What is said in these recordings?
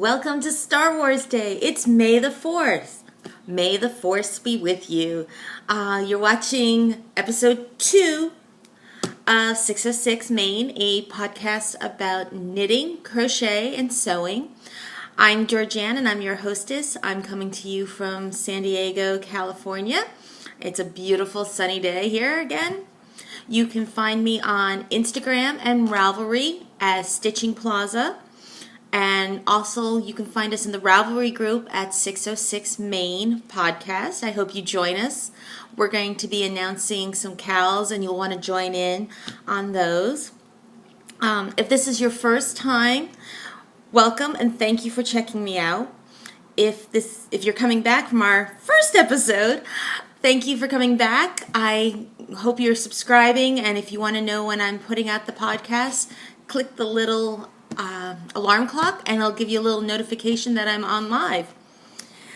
Welcome to Star Wars Day. It's May the 4th. May the Force be with you. You're watching episode 2 of 606 Maine, a podcast about knitting, crochet, and sewing. I'm Georgianne and I'm your hostess. I'm coming to you from San Diego, California. It's a beautiful sunny day here again. You can find me on Instagram and Ravelry as StitchingPlaza. And also, you can find us in the Ravelry group at 606 Maine Podcast. I hope you join us. We're going to be announcing some Mkals, and you'll want to join in on those. If this is your first time, welcome and thank you for checking me out. If you're coming back from our first episode, thank you for coming back. I hope you're subscribing, and if you want to know when I'm putting out the podcast, click the little alarm clock and I'll give you a little notification that I'm on live.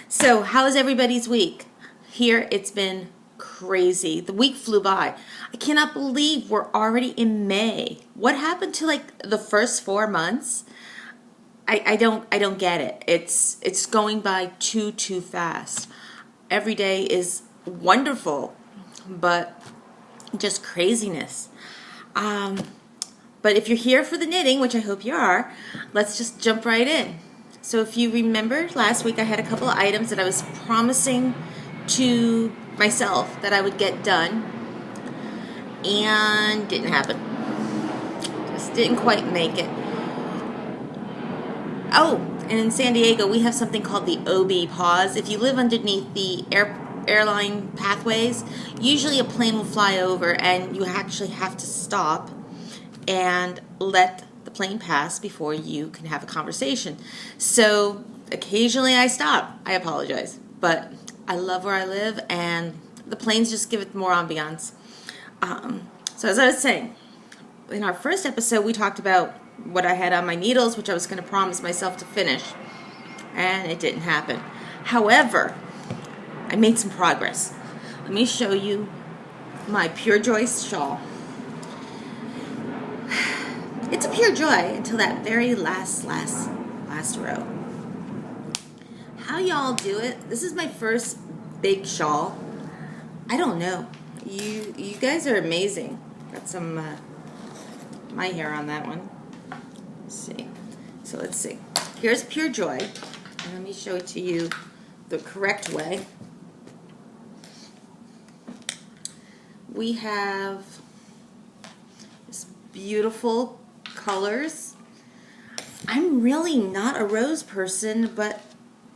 So, how is everybody's week? Here, it's been crazy. The week flew by. I cannot believe we're already in May. What happened to the first 4 months? I don't get it. It's going by too fast. Every day is wonderful, but just craziness. But if you're here for the knitting, which I hope you are, let's just jump right in. So if you remember, last week I had a couple of items that I was promising to myself that I would get done, and didn't happen. Just didn't quite make it. Oh, and in San Diego, we have something called the OB pause. If you live underneath the airline pathways, usually a plane will fly over and you actually have to stop and let the plane pass before you can have a conversation. So occasionally I stop. I apologize. But I love where I live and the planes just give it more ambiance. So as I was saying, in our first episode we talked about what I had on my needles, which I was going to promise myself to finish. And it didn't happen. However, I made some progress. Let me show you my Pure Joy shawl. It's a pure joy until that very last row. How y'all do it? This is my first big shawl. I don't know. You guys are amazing. Got some my hair on that one. Let's see. So let's see. Here's Pure Joy. And let me show it to you the correct way. We have this beautiful colors. I'm really not a rose person, but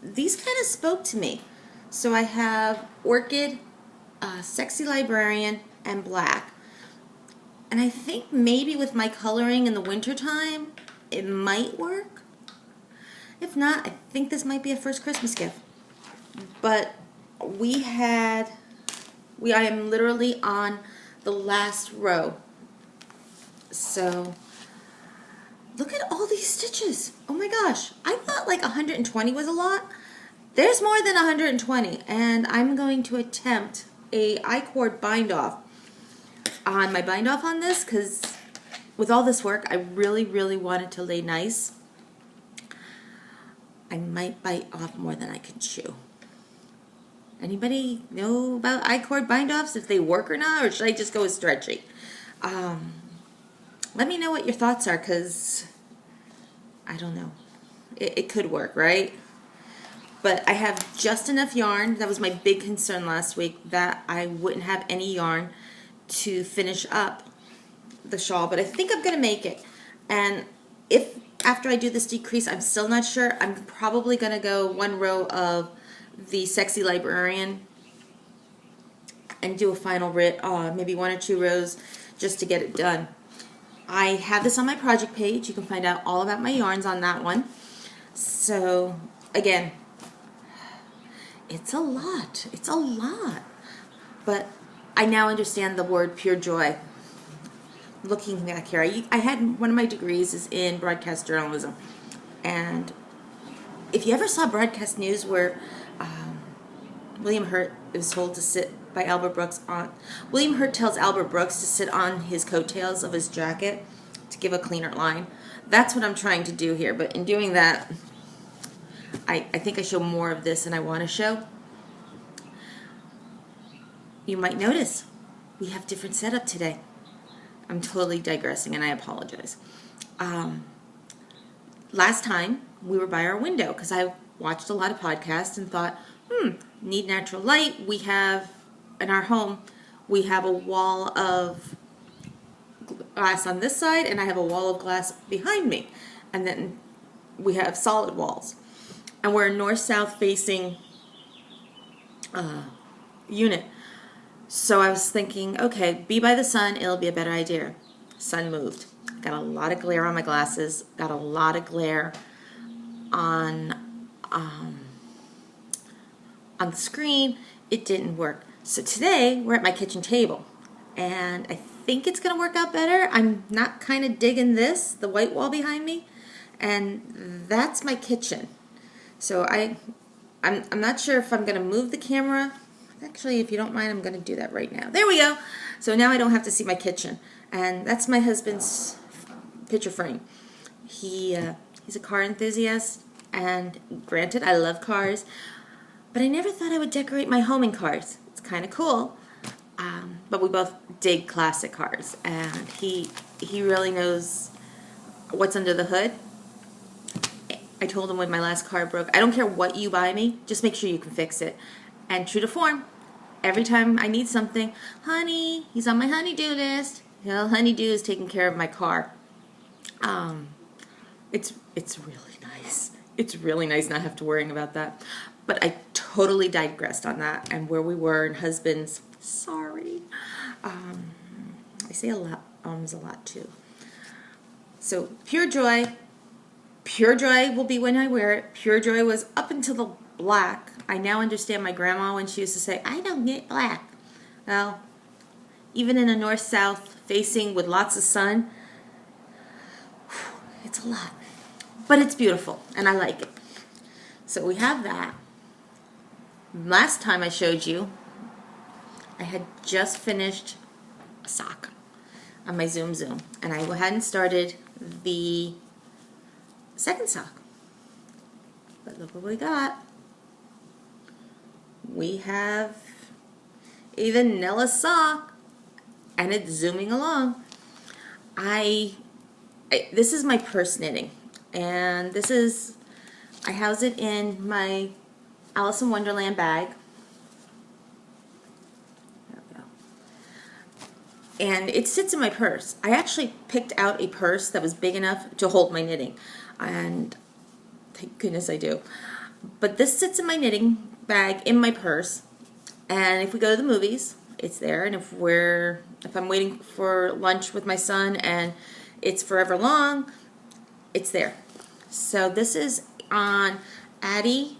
these kind of spoke to me. So I have Orchid, Sexy Librarian, and Black. And I think maybe with my coloring in the wintertime, it might work. If not, I think this might be a first Christmas gift. But I am literally on the last row. So look at all these stitches. Oh my gosh. I thought 120 was a lot. There's more than 120. And I'm going to attempt a I-cord bind off on my bind off on this because with all this work, I really want it to lay nice. I might bite off more than I can chew. Anybody know about I-cord bind offs, if they work or not, or should I just go with stretchy? Let me know what your thoughts are, because I don't know. It could work, right? But I have just enough yarn. That was my big concern last week, that I wouldn't have any yarn to finish up the shawl. But I think I'm going to make it. And if after I do this decrease, I'm still not sure, I'm probably going to go one row of the Sexy Librarian and do a final maybe 1 or 2 rows just to get it done. I have this on my project page. You can find out all about my yarns on that one. So, again, it's a lot. It's a lot. But I now understand the word pure joy. Looking back here, I had one of my degrees is in broadcast journalism. And if you ever saw broadcast news where William Hurt is told to sit by Albert Brooks on. William Hurt tells Albert Brooks to sit on his coattails of his jacket to give a cleaner line. That's what I'm trying to do here, but in doing that, I think I show more of this than I want to show. You might notice we have different setup today. I'm totally digressing, and I apologize. Last time we were by our window because I watched a lot of podcasts and thought, need natural light. We have, in our home, we have a wall of glass on this side, and I have a wall of glass behind me. And then we have solid walls. And we're a north-south facing unit. So I was thinking, okay, be by the sun, it'll be a better idea. Sun moved. Got a lot of glare on my glasses. Got a lot of glare on the screen. It didn't work. So today we're at my kitchen table, and I think it's going to work out better. I'm not kind of digging this, the white wall behind me, and that's my kitchen. So I'm not sure if I'm going to move the camera. Actually, if you don't mind, I'm going to do that right now. There we go. So now I don't have to see my kitchen. And that's my husband's picture frame. He's a car enthusiast, and granted, I love cars, but I never thought I would decorate my home in cars. It's kind of cool, but we both dig classic cars, and he really knows what's under the hood. I told him when my last car broke, I don't care what you buy me, just make sure you can fix it. And true to form, every time I need something, honey, he's on my honey-do list. Honey-do is taking care of my car. It's really nice. It's really nice not have to worry about that. But I totally digressed on that and where we were and husbands. Sorry. I say a lot too. So pure joy. Pure joy will be when I wear it. Pure joy was up until the black. I now understand my grandma when she used to say, I don't get black. Well, even in a north-south facing with lots of sun, it's a lot. But it's beautiful, and I like it. So we have that. Last time I showed you, I had just finished a sock on my Zoom, and I hadn't started the second sock. But look what we got. We have a vanilla sock, and it's zooming along. This is my purse knitting, and I house it in my Alice in Wonderland bag. There we go. And it sits in my purse. I actually picked out a purse that was big enough to hold my knitting, and thank goodness I do. But this sits in my knitting bag in my purse, and if we go to the movies, it's there. And if I'm waiting for lunch with my son and it's forever long, it's there. So this is on Addy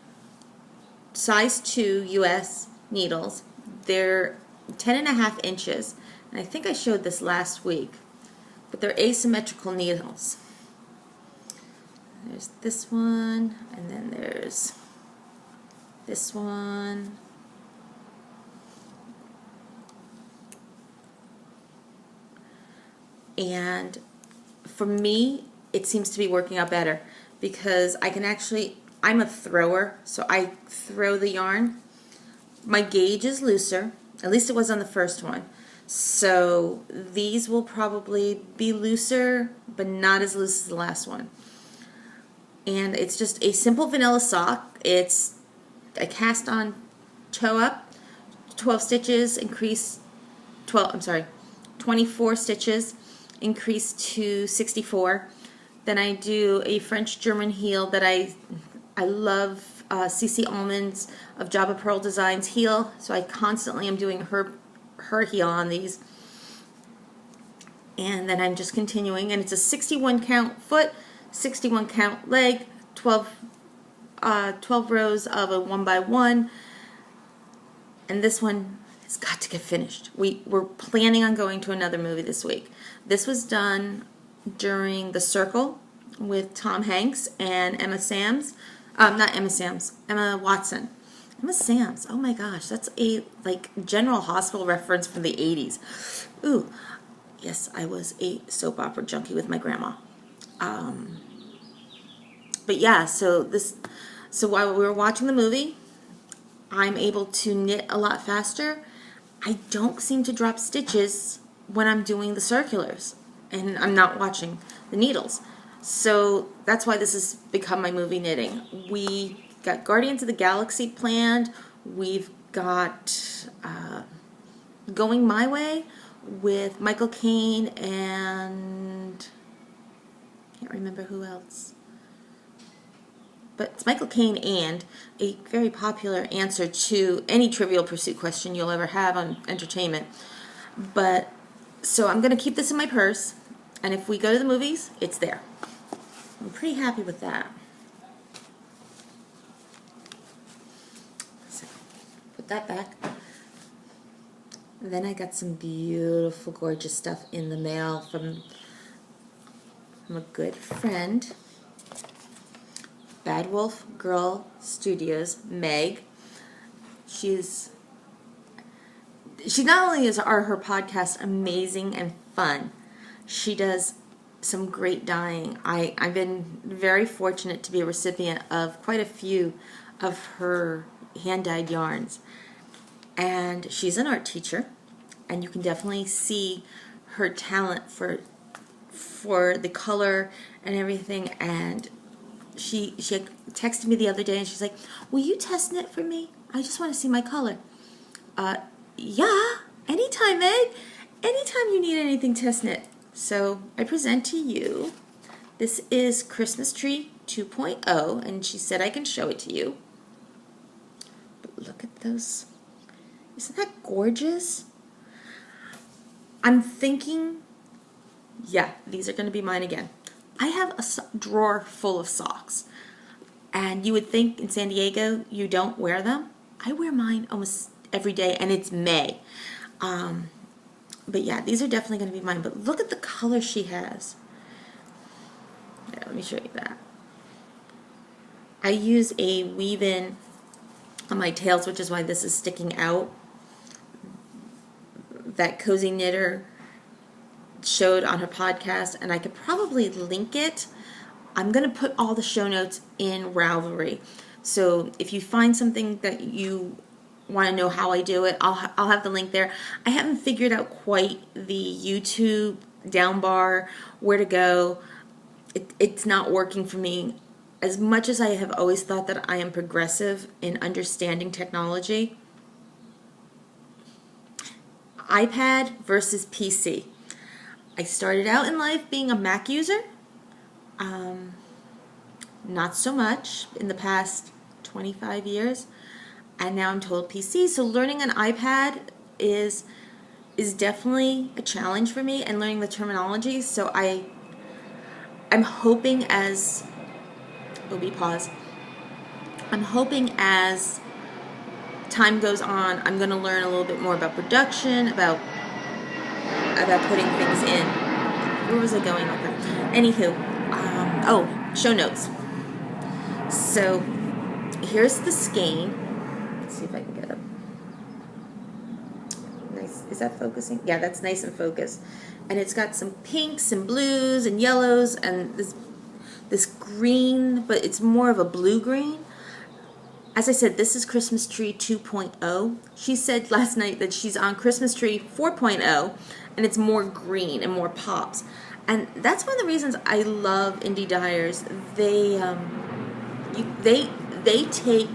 size 2 US needles. They're 10.5 inches, and I think I showed this last week, but they're asymmetrical needles. There's this one, and then there's this one. And for me, it seems to be working out better because I'm a thrower, so I throw the yarn. My gauge is looser, at least it was on the first one. So these will probably be looser, but not as loose as the last one. And it's just a simple vanilla sock. It's a cast on toe up, 12 stitches, 24 stitches, increase to 64. Then I do a French German heel that I love, CC Almond's of Java Pearl Designs heel, so I constantly am doing her heel on these. And then I'm just continuing, and it's a 61 count foot, 61 count leg, 12 rows of a 1x1, and this one has got to get finished. We're planning on going to another movie this week. This was done during The Circle with Tom Hanks and Emma Watson. Emma Samms, oh my gosh, that's a General Hospital reference from the 80s. Ooh, yes, I was a soap opera junkie with my grandma. But yeah, so So while we were watching the movie, I'm able to knit a lot faster. I don't seem to drop stitches when I'm doing the circulars and I'm not watching the needles. So that's why this has become my movie knitting. We got Guardians of the Galaxy planned. We've got Going My Way with Michael Caine and I can't remember who else. But it's Michael Caine and a very popular answer to any Trivial Pursuit question you'll ever have on entertainment. But so I'm going to keep this in my purse, and if we go to the movies, it's there. I'm pretty happy with that. So put that back. And then I got some beautiful, gorgeous stuff in the mail from a good friend. Bad Wolf Girl Studios, Meg. She not only are her podcasts amazing and fun, she does some great dyeing. I've been very fortunate to be a recipient of quite a few of her hand-dyed yarns. And she's an art teacher, and you can definitely see her talent for the color and everything. And she texted me the other day and she's like, will you test knit for me? I just want to see my color. Yeah, anytime, Meg. Anytime you need anything test knit. So I present to you, this is Christmas Tree 2.0, and she said I can show it to you. But look at those. Isn't that gorgeous? I'm thinking, yeah, these are going to be mine again. I have a drawer full of socks, and you would think in San Diego you don't wear them. I wear mine almost every day, and it's May. But yeah, these are definitely going to be mine. But look at the color she has. Yeah, let me show you that. I use a weave-in on my tails, which is why this is sticking out. That Cozy Knitter showed on her podcast, and I could probably link it. I'm going to put all the show notes in Ravelry. So if you find something that you want to know how I do it, I'll have the link there. I haven't figured out quite the YouTube down bar, where to go. It's not working for me. As much as I have always thought that I am progressive in understanding technology, iPad versus PC. I started out in life being a Mac user. Not so much in the past 25 years. And now I'm total PC. So learning an iPad is definitely a challenge for me, and learning the terminology. So I'm hoping as I'm hoping as time goes on, I'm going to learn a little bit more about production, about putting things in. Where was I going with that? Anywho, show notes. So here's the skein. Let's see if I can get it. Nice. Is that focusing? Yeah, that's nice and focused. And it's got some pinks and blues and yellows and this green, but it's more of a blue-green. As I said, this is Christmas Tree 2.0. She said last night that she's on Christmas Tree 4.0, and it's more green and more pops. And that's one of the reasons I love indie dyers. They take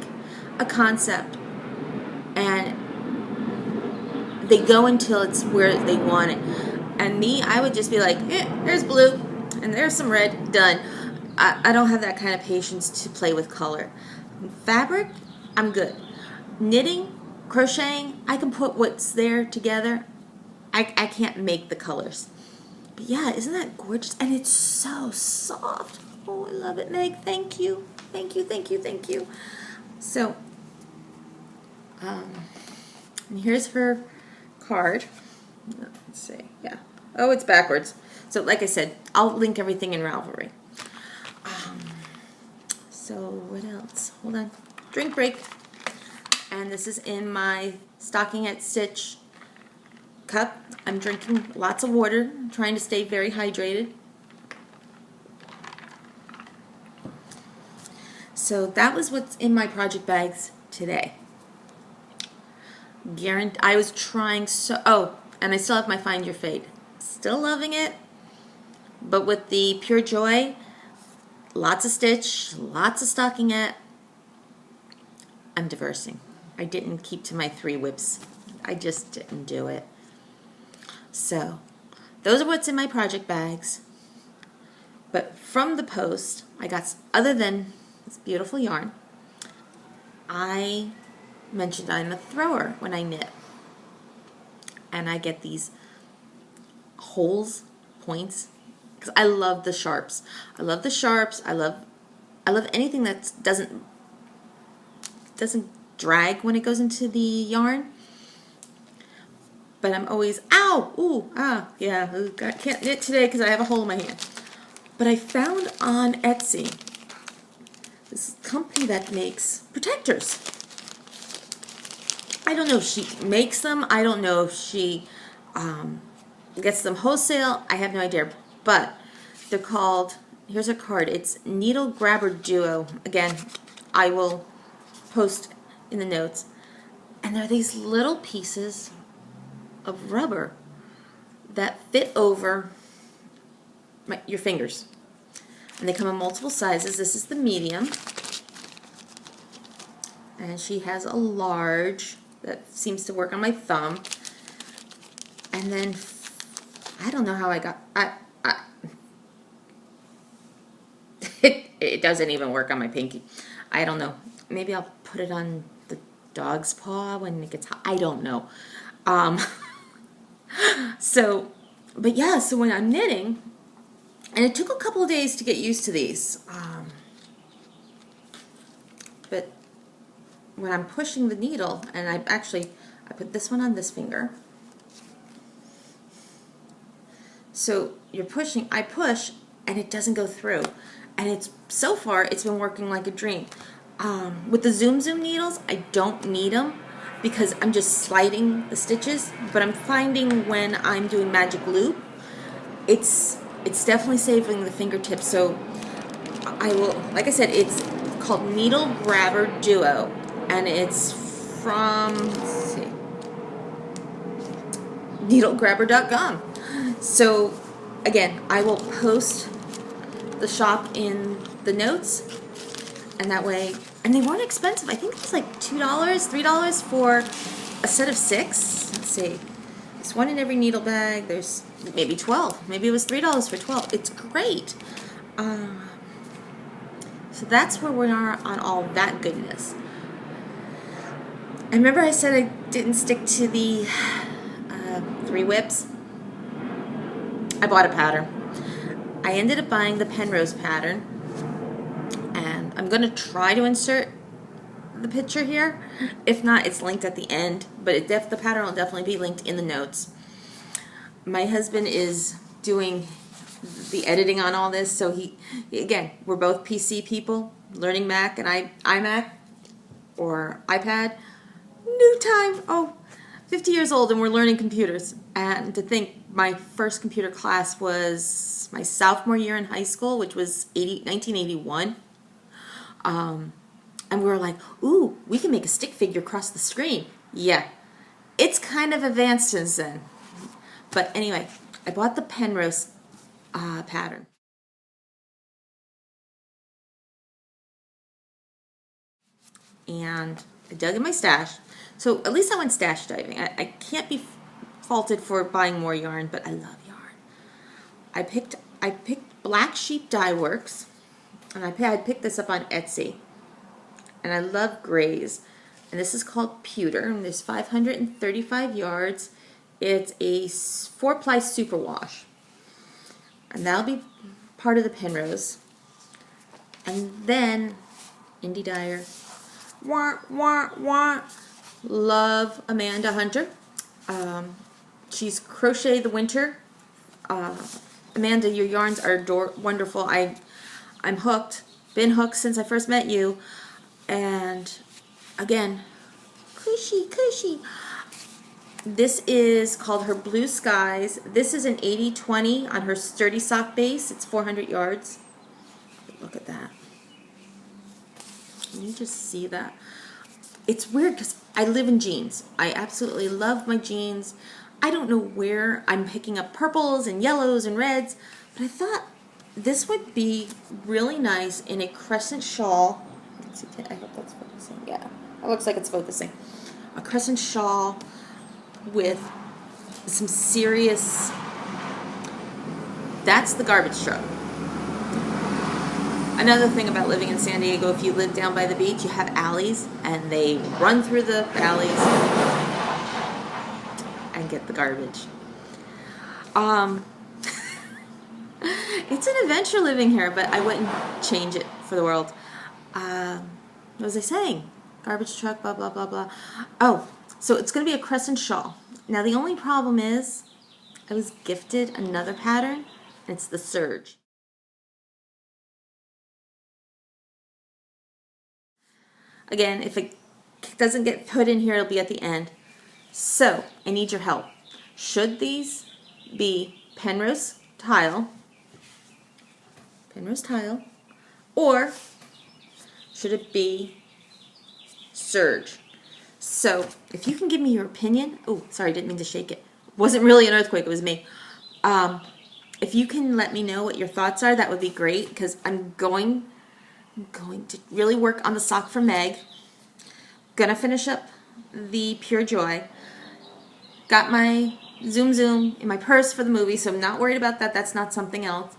a concept and they go until it's where they want it. And me, I would just be like, there's blue, and there's some red, done. I don't have that kind of patience to play with color. Fabric, I'm good. Knitting, crocheting, I can put what's there together. I can't make the colors. But yeah, isn't that gorgeous? And it's so soft. Oh, I love it, Meg. Thank you. Thank you, thank you, thank you. So, and here's her card. Let's see. Yeah. Oh, it's backwards. So, like I said, I'll link everything in Ravelry. So, what else? Hold on. Drink break. And this is in my Stocking at Stitch cup. I'm drinking lots of water. I'm trying to stay very hydrated. So that was what's in my project bags today. I was trying so, oh, and I still have my Find Your Fade. Still loving it, but with the Pure Joy, lots of stitch, lots of stockinette. I'm diversing. I didn't keep to my 3 whips. I just didn't do it. So those are what's in my project bags. But from the post, I got, other than this beautiful yarn, I mentioned I'm a thrower when I knit. And I get these holes, points, because I love the sharps. I love the sharps. I love anything that doesn't drag when it goes into the yarn. But I'm always, ow, ooh, ah, yeah, I can't knit today because I have a hole in my hand. But I found on Etsy this company that makes protectors. I don't know if she makes them. I don't know if she gets them wholesale. I have no idea. But they're called, here's a card. It's Needle Grabber Duo. Again, I will post in the notes. And they're these little pieces of rubber that fit over your fingers. And they come in multiple sizes. This is the medium. And she has a large that seems to work on my thumb. And then, I don't know how I got, it doesn't even work on my pinky. I don't know. Maybe I'll put it on the dog's paw when it gets hot. I don't know. So, but yeah, so when I'm knitting, and it took a couple of days to get used to these, but when I'm pushing the needle, and I put this one on this finger. So you're pushing, I push, and it doesn't go through. And so far, it's been working like a dream. With the Zoom needles, I don't need them because I'm just sliding the stitches, but I'm finding when I'm doing magic loop, it's definitely saving the fingertips. So I will, like I said, it's called Needle Grabber Duo, and it's from, let's see, needlegrabber.com. So again, I will post the shop in the notes, and that way, and they weren't expensive. I think it was like $2, $3 for a set of 6. Let's see, there's one in every needle bag. There's maybe 12. Maybe it was $3 for 12. It's great. So that's where we are on all that goodness. And remember I said I didn't stick to the 3 whips? I bought a pattern. I ended up buying the Penrose pattern, and I'm going to try to insert the picture here. If not, it's linked at the end, but the pattern will definitely be linked in the notes. My husband is doing the editing on all this, so again, we're both PC people, learning Mac and iMac or iPad. New time, 50 years old, and we're learning computers. And to think my first computer class was my sophomore year in high school, which was 1981. And we were like, ooh, we can make a stick figure across the screen. Yeah, it's kind of advanced since then. But anyway, I bought the Penrose pattern. And I dug in my stash. So at least I went stash diving. I can't be faulted for buying more yarn, but I love yarn. I picked Black Sheep Dye Works, and I picked this up on Etsy. And I love grays. And this is called Pewter, and there's 535 yards. It's a 4-ply superwash. And that'll be part of the Penrose. And then Indie Dyer. Wah, wah, wah. Love Amanda Hunter. She's Crochet the Winter. Amanda, your yarns are wonderful. I'm hooked. Been hooked since I first met you. And again, cushy, cushy. This is called her Blue Skies. This is an 80-20 on her Sturdy Sock base. It's 400 yards. Look at that. Can you just see that? It's weird because I live in jeans. I absolutely love my jeans. I don't know where I'm picking up purples and yellows and reds, but I thought this would be really nice in a crescent shawl. Let's see, I hope that's focusing. Yeah, it looks like it's focusing. A crescent shawl with some serious... That's the garbage truck. Another thing about living in San Diego, if you live down by the beach, you have alleys, and they run through the alleys and get the garbage. It's an adventure living here, but I wouldn't change it for the world. What was I saying? Garbage truck, blah, blah, blah, blah. Oh, so it's going to be a crescent shawl. Now, the only problem is I was gifted another pattern, and it's the serge. Again, if it doesn't get put in here, it'll be at the end. So, I need your help. Should these be Penrose tile, or should it be serge? So, if you can give me your opinion. Oh, sorry, didn't mean to shake it. Wasn't really an earthquake, it was me. If you can let me know what your thoughts are, that would be great, because I'm going to really work on the sock for Meg. Gonna finish up the Pure Joy. Got my Zoom in my purse for the movie, so I'm not worried about that. That's not something else.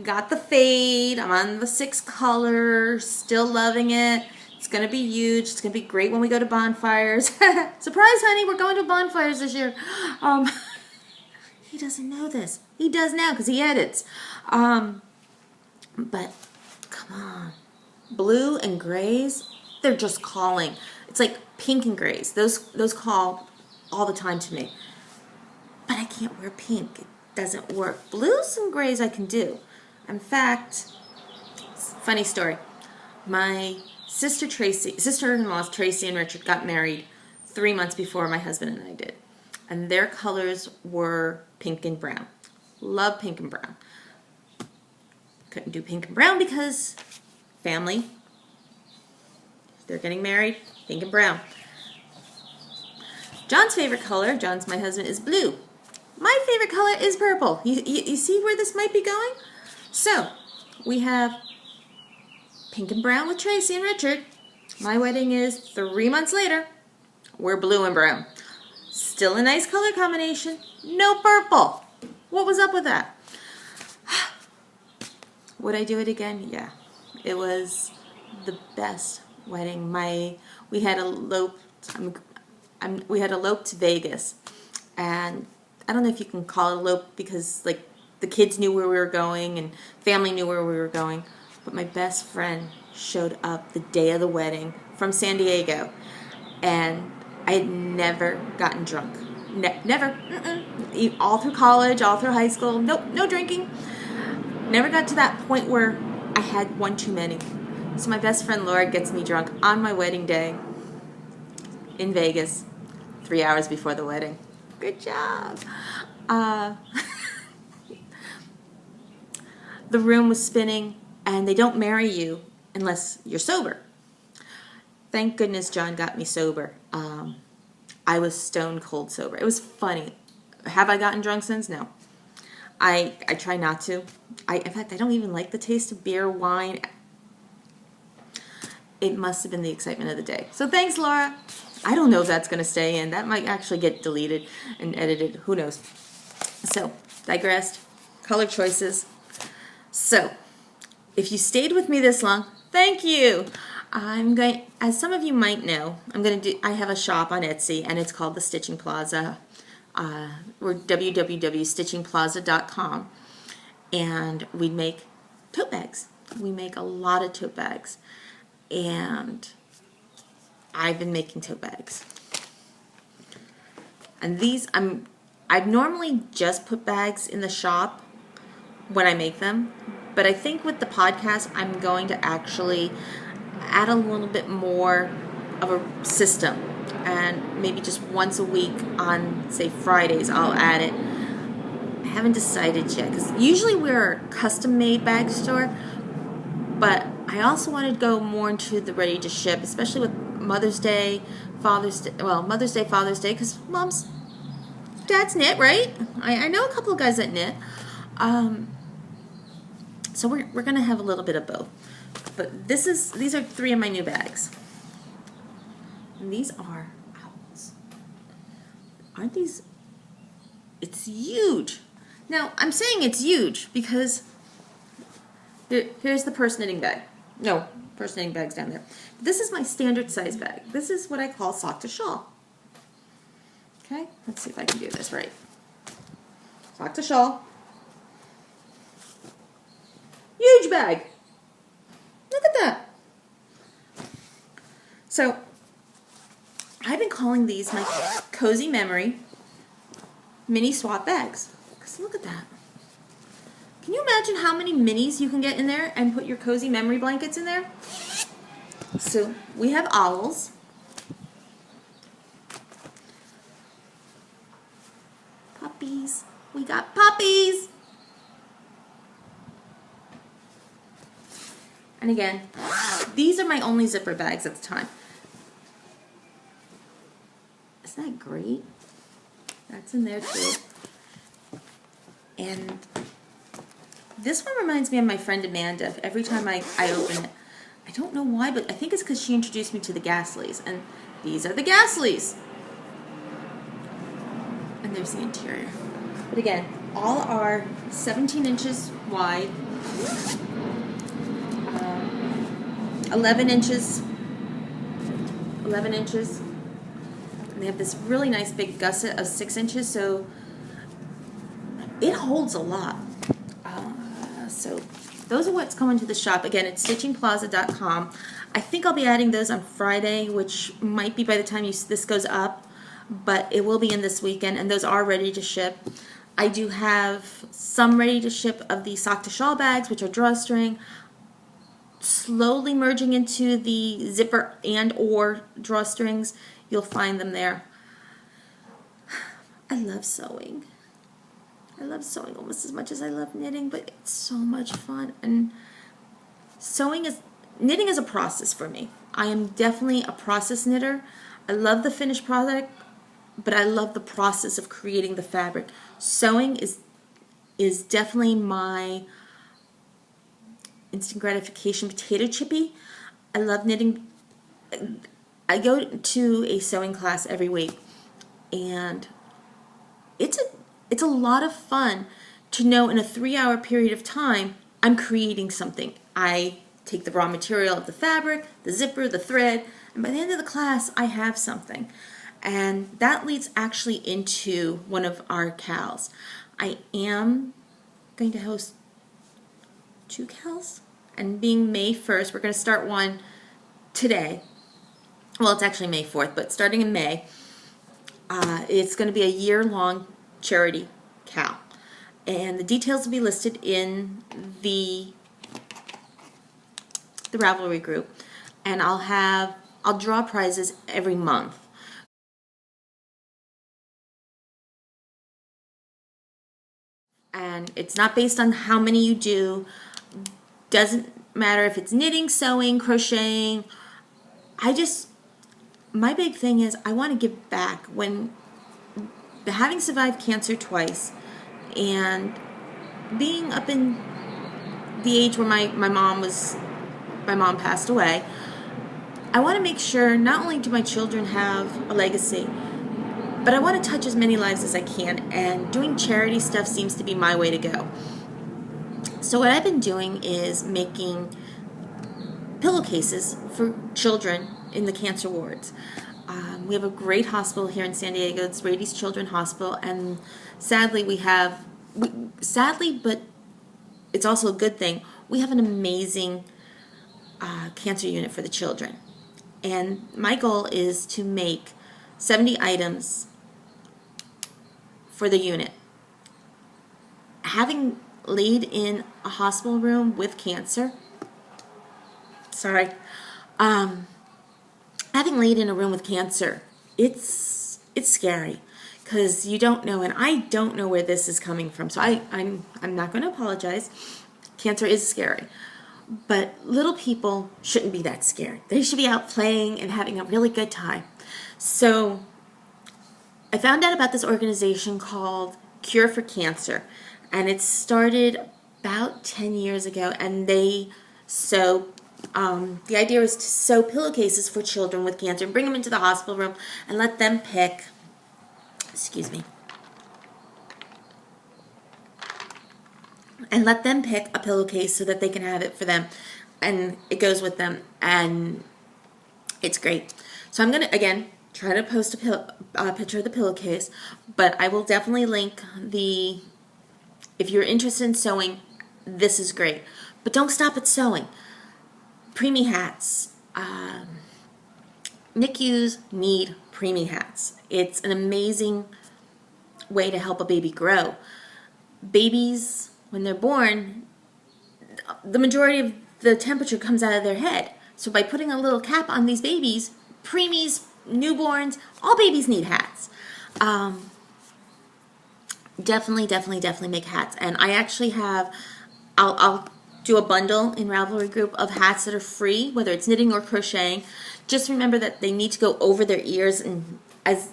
Got the fade. I'm on the 6 color. Still loving it. It's gonna be huge. It's gonna be great when we go to bonfires. Surprise, honey, we're going to bonfires this year. He doesn't know this. He does now because he edits. But come on. Blue and grays, they're just calling. It's like pink and grays. Those call all the time to me. But I can't wear pink. It doesn't work. Blues and grays I can do. In fact, funny story. My sister-in-laws Tracy and Richard got married 3 months before my husband and I did. And their colors were pink and brown. Love pink and brown. Couldn't do pink and brown because family. They're getting married, pink and brown. John's favorite color, John's my husband, is blue. My favorite color is purple. You see where this might be going? So, we have pink and brown with Tracy and Richard. My wedding is 3 months later. We're blue and brown. Still a nice color combination. No purple. What was up with that? Would I do it again? Yeah. It was the best wedding. We had eloped to Vegas, and I don't know if you can call it elope because like the kids knew where we were going and family knew where we were going, but my best friend showed up the day of the wedding from San Diego, and I had never gotten drunk. Never. All through college, all through high school. Nope, no drinking. Never got to that point where I had one too many. So my best friend Laura gets me drunk on my wedding day in Vegas, 3 hours before the wedding. Good job. The room was spinning, and they don't marry you unless you're sober. Thank goodness John got me sober. I was stone cold sober. It was funny. Have I gotten drunk since? No. I try not to. In fact, I don't even like the taste of beer, wine. It must have been the excitement of the day. So thanks, Laura. I don't know if that's going to stay in. That might actually get deleted and edited. Who knows? So, digressed. Color choices. So, if you stayed with me this long, thank you. As some of you might know, I have a shop on Etsy, and it's called the Stitching Plaza. We're www.stitchingplaza.com, and we make tote bags. We make a lot of tote bags, and I've been making tote bags. And I've normally just put bags in the shop when I make them, but I think with the podcast, I'm going to actually add a little bit more of a system, and maybe just once a week on, say, Fridays, I'll add it. I haven't decided yet, because usually we're a custom-made bag store, but I also wanted to go more into the ready to ship, especially with Mother's Day, Father's Day. Well, Mother's Day, Father's Day, because dads knit, right? I know a couple of guys that knit. So we're gonna have a little bit of both. But these are 3 of my new bags. And these are owls. Aren't these? It's huge. Now, I'm saying it's huge because here's the purse knitting bag. No, purse knitting bag's down there. This is my standard size bag. This is what I call sock to shawl. Okay, let's see if I can do this right. Sock to shawl. Huge bag. Look at that. So, I've been calling these my Cozy Memory mini swap bags. Because look at that. Can you imagine how many minis you can get in there and put your Cozy Memory blankets in there? So, we have owls. Puppies. We got puppies. And again, these are my only zipper bags at the time. Isn't that great? That's in there too. And this one reminds me of my friend Amanda. Every time I open it, I don't know why, but I think it's because she introduced me to the Gasleys. And these are the Gasleys. And there's the interior. But again, all are 17 inches wide, 11 inches, and they have this really nice big gusset of 6 inches, so it holds a lot. So those are what's coming to the shop. Again, it's StitchingPlaza.com. I think I'll be adding those on Friday, which might be by the time this goes up, but it will be in this weekend, and those are ready to ship. I do have some ready to ship of the sock to shawl bags, which are drawstring, slowly merging into the zipper and or drawstrings. You'll find them there. I love sewing. I love sewing almost as much as I love knitting, but it's so much fun. And knitting is a process for me. I am definitely a process knitter. I love the finished product, but I love the process of creating the fabric. Sewing is definitely my instant gratification potato chippy. I love knitting. I go to a sewing class every week, and it's a lot of fun to know in a 3-hour period of time I'm creating something. I take the raw material of the fabric, the zipper, the thread, and by the end of the class I have something. And that leads actually into one of our CALs. I am going to host 2 CALs, and being May 1st, we're going to start one today. Well, it's actually May 4th, but starting in May, it's going to be a year-long charity CAL. And the details will be listed in the Ravelry group. And I'll draw prizes every month. And it's not based on how many you do. Doesn't matter if it's knitting, sewing, crocheting. My big thing is I want to give back. When having survived cancer twice and being up in the age where my mom passed away, I want to make sure not only do my children have a legacy, but I want to touch as many lives as I can, and doing charity stuff seems to be my way to go. So what I've been doing is making pillowcases for children in the cancer wards. We have a great hospital here in San Diego. It's Rady's Children's Hospital, and sadly, but it's also a good thing, we have an amazing cancer unit for the children. And my goal is to make 70 items for the unit. Having laid in a hospital room with cancer, having laid in a room with cancer, it's scary because you don't know, and I don't know where this is coming from. So I'm not going to apologize. Cancer is scary, But little people shouldn't be that scared. They should be out playing and having a really good time. So I found out about this organization called Cure for Cancer, and it started about 10 years ago, and they sew, the idea is to sew pillowcases for children with cancer and bring them into the hospital room and let them pick, excuse me, and let them pick a pillowcase so that they can have it for them, and it goes with them, and it's great. So I'm going to, again, try to post a picture of the pillowcase, but I will definitely link if you're interested in sewing, this is great. But don't stop at sewing. Preemie hats. NICUs need preemie hats. It's an amazing way to help a baby grow. Babies, when they're born, the majority of the temperature comes out of their head. So by putting a little cap on these babies, preemies, newborns, all babies need hats. Definitely make hats. And I actually have, I'll do a bundle in Ravelry group of hats that are free, whether it's knitting or crocheting. Just remember that they need to go over their ears, and as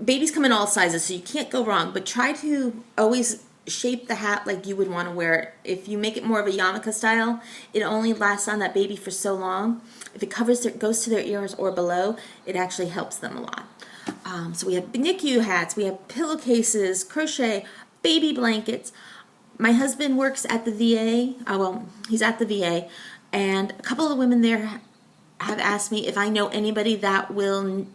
babies come in all sizes, so you can't go wrong, but try to always shape the hat like you would want to wear it. If you make it more of a yarmulke style, it only lasts on that baby for so long. If it goes to their ears or below, it actually helps them a lot. So we have NICU hats, we have pillowcases, crochet, baby blankets. My husband works at the VA. He's at the VA, and a couple of the women there have asked me if I know anybody that will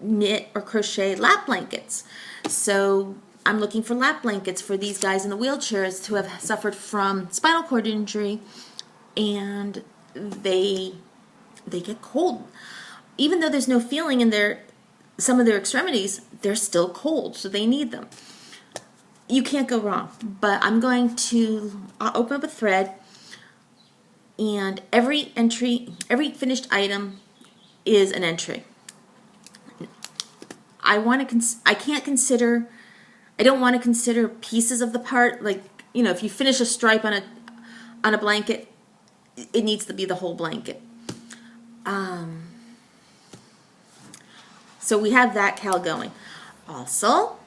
knit or crochet lap blankets. So I'm looking for lap blankets for these guys in the wheelchairs who have suffered from spinal cord injury, and they get cold. Even though there's no feeling in some of their extremities, they're still cold, so they need them. You can't go wrong. But I'm going to open up a thread, and every finished item is an entry. I don't want to consider pieces of the part, like, if you finish a stripe on a blanket, it needs to be the whole blanket. So we have that cal going. Also,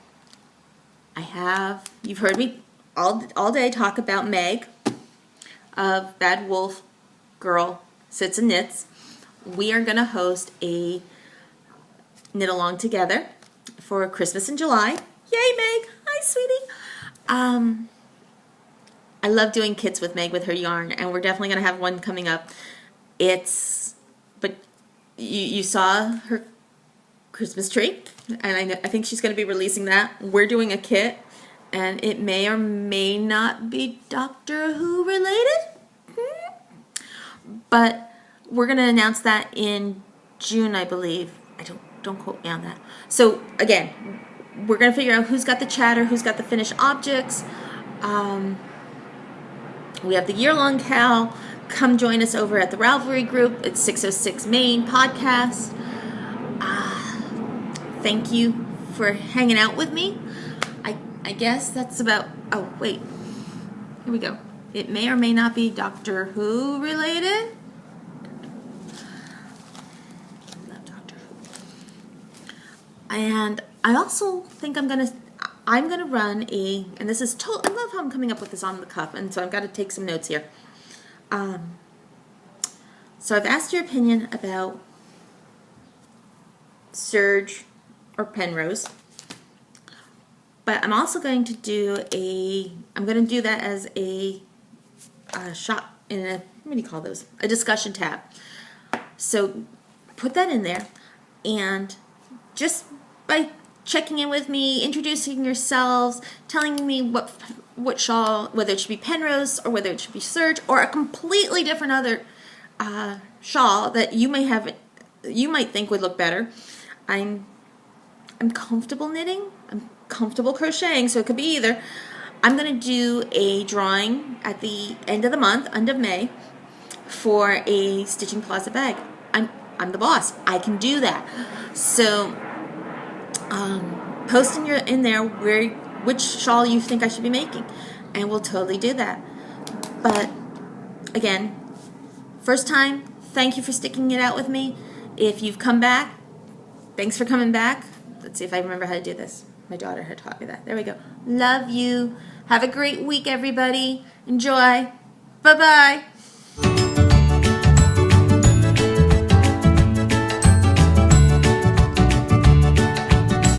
you've heard me all day talk about Meg of Bad Wolf Girl Sits and Knits. We are going to host a knit along together for Christmas in July. Yay, Meg! Hi, sweetie. I love doing kits with Meg with her yarn, and we're definitely going to have one coming up. But you saw her Christmas tree, and I think she's going to be releasing that. We're doing a kit, and it may or may not be Doctor Who related, but we're going to announce that in June, I believe. Don't quote me on that. So again, we're going to figure out who's got the chatter, who's got the finished objects. We have the year-long cal. Come join us over at the Ravelry group. It's 606 Main podcast. Thank you for hanging out with me. I guess that's about... Oh, wait. Here we go. It may or may not be Doctor Who related. Love Doctor Who. And I also think I'm gonna run and this is I love how I'm coming up with this on the cuff, and so I've got to take some notes here. So I've asked your opinion about serge or penrose, but I'm also going to do that as a shop in what do you call those? A discussion tab. So put that in there, and just by checking in with me, introducing yourselves, telling me what shawl, whether it should be penrose or whether it should be serge or a completely different other shawl that you might think would look better. I'm comfortable knitting. I'm comfortable crocheting, so it could be either. I'm going to do a drawing at the end of the month, end of May, for a StitchingPlaza bag. I'm the boss. I can do that. So post in there which shawl you think I should be making, and we'll totally do that. But again, first time, thank you for sticking it out with me. If you've come back, thanks for coming back. Let's see if I remember how to do this. My daughter had taught me that. There we go. Love you. Have a great week, everybody. Enjoy. Bye-bye.